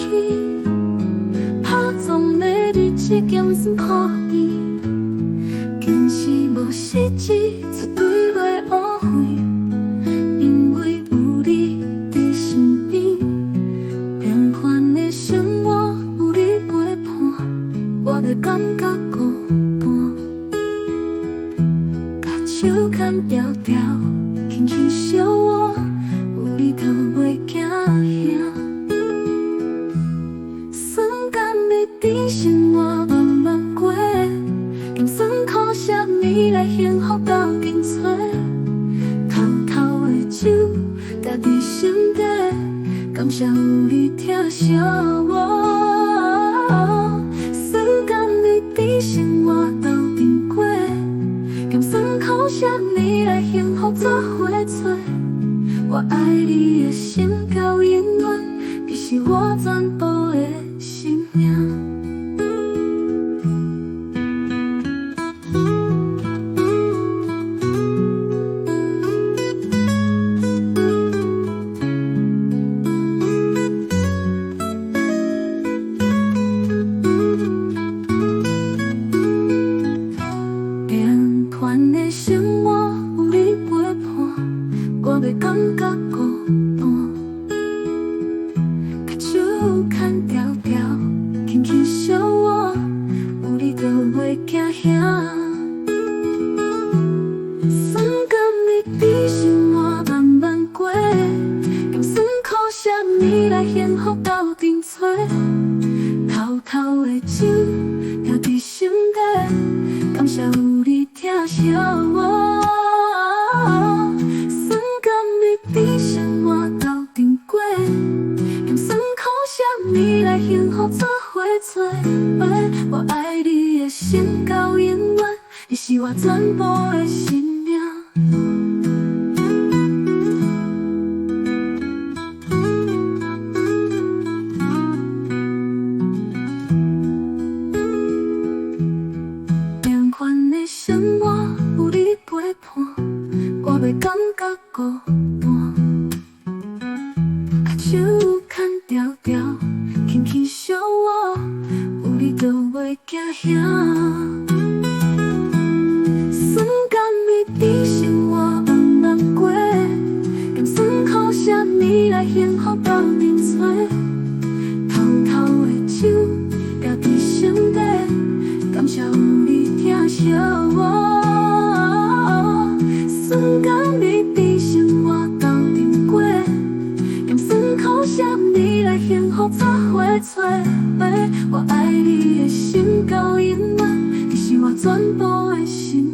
去，拍撞的日子减算可以，坚持无失志，绝对袂后悔，因为有你伫身边。平凡的生活有你陪伴，我袂感觉孤单。甲手牵条条，轻轻相握，有你就袂惊遐。酸甘的甜生活慢慢过，咸酸苦涩你来幸福斗阵找。偷偷的酒，家己心底，感谢有你疼惜我。酸甘的甜生活斗阵过，咸酸苦涩你来幸福做伙找。我爱你的心到永远，你是我全部的生命。平凡的生活有你陪伴，我袂感觉孤单。甲手牵条条，轻轻相握，有你就袂惊遐。酸甘的甜生活慢慢过，咸酸苦涩你来幸福斗阵找。偷偷的酒，留伫心底，感谢有你疼惜我。酸甘的甜生活斗阵过，咸酸苦涩你来幸福做伙做伙。我爱你的心到永远，你是我全部的生命。平凡的生活有你陪伴，我袂感觉孤单。甲手牵条条，轻轻相握，有你就袂惊遐。酸甘的甜生活慢慢过，咸酸苦涩你来幸福斗阵找。偷偷的酒，留伫心底，感谢有你疼惜我。酸甘的甜生活斗阵过，咸酸苦涩你来幸福做伙做伙。我爱你的心到永远，你是我全部的生命。